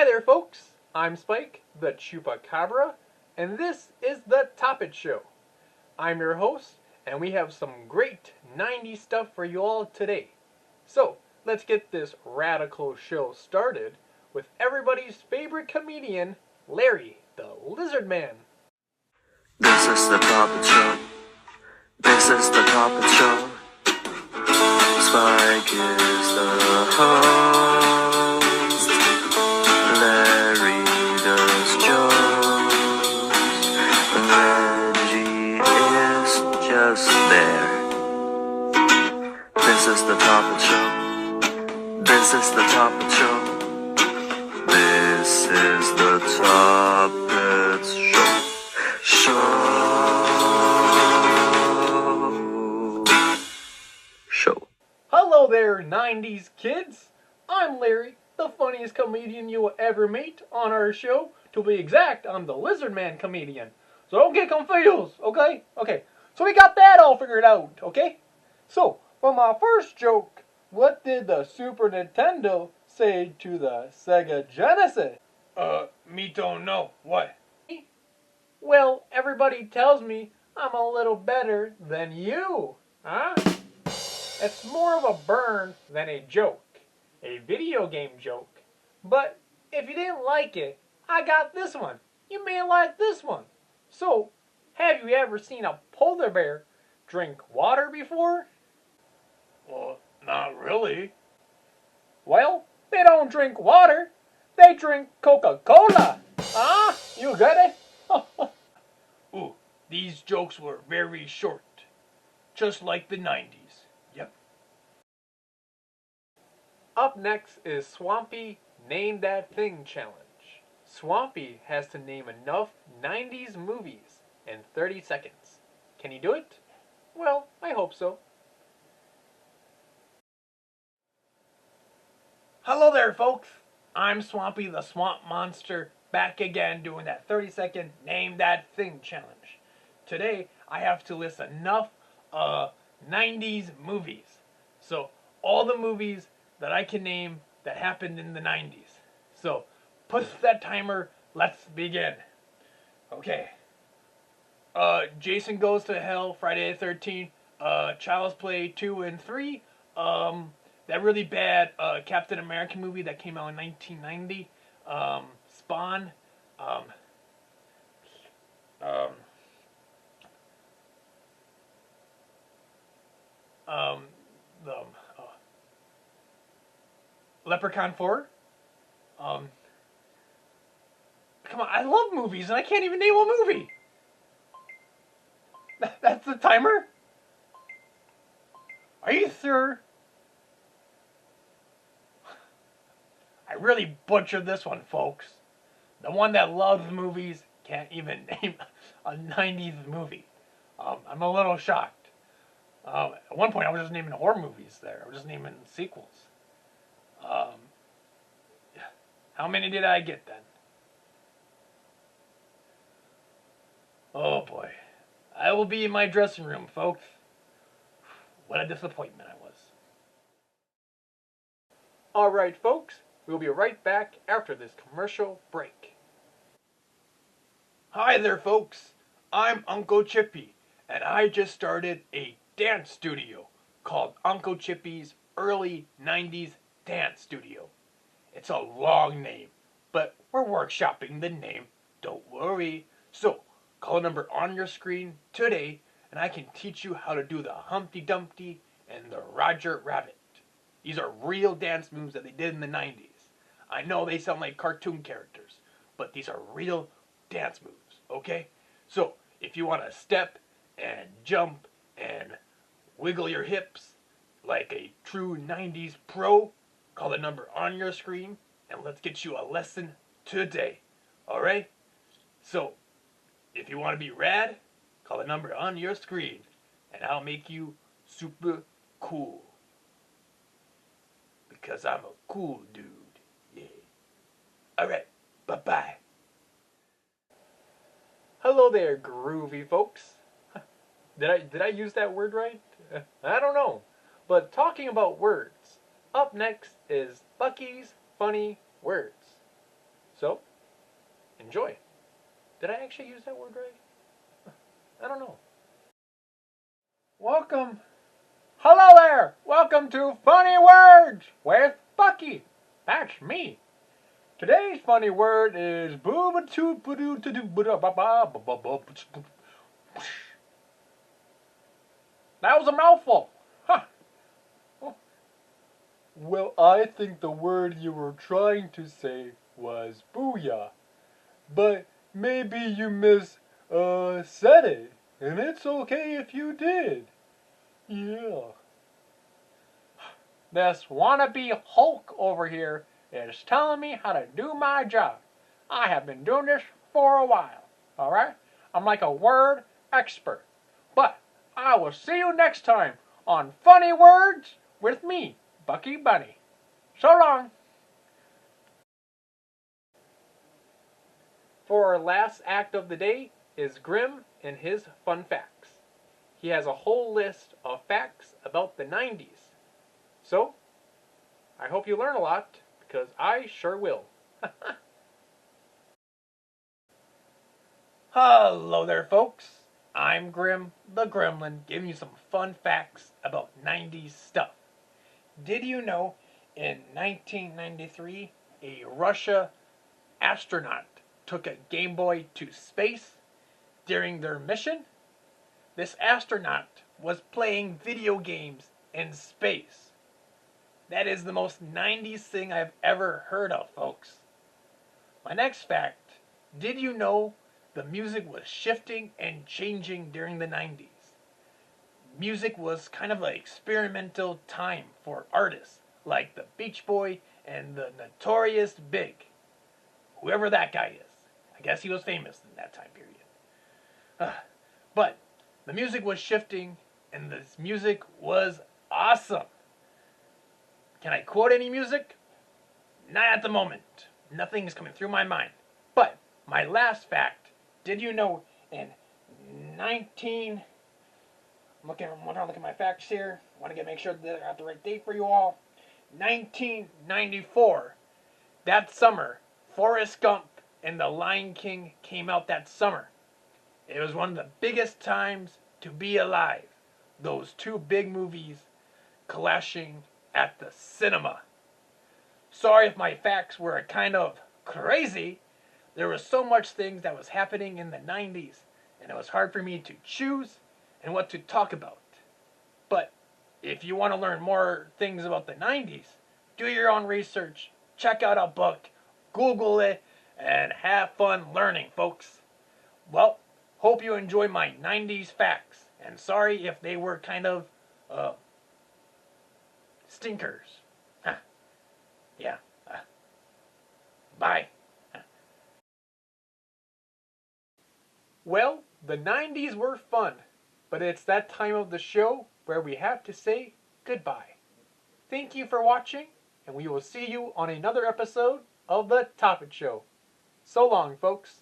Hi there, folks. I'm Spike, the Chupacabra, and this is the TOPPET Show. I'm your host, and we have some great 90s stuff for you all today. So, let's get this radical show started with everybody's favorite comedian, Larry, the Lizard Man. This is the TOPPET Show. This is the TOPPET Show. Spike is the host. Larry does jokes. Reggie is just there. This is the TOPPET Show. This is the TOPPET Show. This is the TOPPET Show. Hello there, 90s kids. I'm Larry, the funniest comedian you will ever meet on our show. To be exact, I'm the Lizard Man comedian. So don't get confused, okay? Okay, so we got that all figured out, okay? So, for my first joke, what did the Super Nintendo say to the Sega Genesis? Me don't know. What? Well, everybody tells me I'm a little better than you, huh? It's more of a burn than a joke. A video game joke. But if you didn't like it, I got this one. You may like this one. So, have you ever seen a polar bear drink water before? Well, not really. Well, they don't drink water. They drink Coca-Cola. Huh? You get it? Ooh, these jokes were very short. Just like the 90s. Yep. Up next is Swampy Name That Thing Challenge. Swampy has to name enough 90s movies in 30 seconds. Can he do it? Well, I hope so. Hello there, folks. I'm Swampy the Swamp Monster, back again doing that 30-second Name That Thing Challenge. Today, I have to list enough 90s movies. So, all the movies that I can name that happened in the 90s. So, push that timer, let's begin. Okay. Jason Goes to Hell, Friday the 13th, Child's Play 2 and 3, that really bad Captain America movie that came out in 1990, Spawn, Leprechaun 4. Come on, I love movies and I can't even name a movie. That's the timer? Are you sure? I really butchered this one, folks. The one that loves movies can't even name a 90s movie. I'm a little shocked. At one point I was just naming horror movies there. I was just naming sequels. How many did I get then? Oh boy. I will be in my dressing room, folks. What a disappointment I was. Alright, folks. We'll be right back after this commercial break. Hi there, folks. I'm Uncle Chippy, and I just started a dance studio called Uncle Chippy's Early 90s Dance Studio. It's a long name, but we're workshopping the name, don't worry. So, call a number on your screen today, and I can teach you how to do the Humpty Dumpty and the Roger Rabbit. These are real dance moves that they did in the 90s. I know they sound like cartoon characters, but these are real dance moves, okay? So, if you want to step and jump and wiggle your hips like a true 90s pro, call the number on your screen and let's get you a lesson today, alright? So, if you want to be rad, call the number on your screen and I'll make you super cool. Because I'm a cool dude. Yeah. Alright, bye-bye. Hello there, groovy folks. Did I use that word right? I don't know. But talking about words, up next is Bucky's Funny Words. So, enjoy. Did I actually use that word right? I don't know. Welcome. Hello there. Welcome to Funny Words with Bucky. That's me. Today's funny word is that was a mouthful. Huh. Well, I think the word you were trying to say was booyah. But maybe you said it. And it's okay if you did. Yeah. This wannabe Hulk over here is telling me how to do my job. I have been doing this for a while. Alright? I'm like a word expert. But I will see you next time on Funny Words with me, Bucky Bunny. So long. For our last act of the day is Grim and his fun facts. He has a whole list of facts about the 90s. So, I hope you learn a lot, because I sure will. Hello there, folks. I'm Grim the Gremlin, giving you some fun facts about 90s stuff. Did you know in 1993, a Russia astronaut took a Game Boy to space during their mission? This astronaut was playing video games in space. That is the most 90s thing I've ever heard of, folks. My next fact, did you know the music was shifting and changing during the 90s? Music was kind of an experimental time for artists like the Beach Boy and the Notorious Big. Whoever that guy is. I guess he was famous in that time period. But the music was shifting and this music was awesome. Can I quote any music? Not at the moment. Nothing is coming through my mind. But my last fact, did you know in I'm looking at my facts here. I want to make sure that I got the right date for you all. 1994. That summer, Forrest Gump and The Lion King came out that summer. It was one of the biggest times to be alive. Those two big movies clashing at the cinema. Sorry if my facts were kind of crazy. There was so much things that was happening in the 90s, and it was hard for me to choose and what to talk about. But if you want to learn more things about the 90s, do your own research, check out a book, Google it, and have fun learning, folks. Well, hope you enjoy my 90s facts, and sorry if they were kind of stinkers. Huh. Yeah. Bye. Well, the 90s were fun, but it's that time of the show where we have to say goodbye. Thank you for watching, and we will see you on another episode of the TOPPET Show. So long, folks.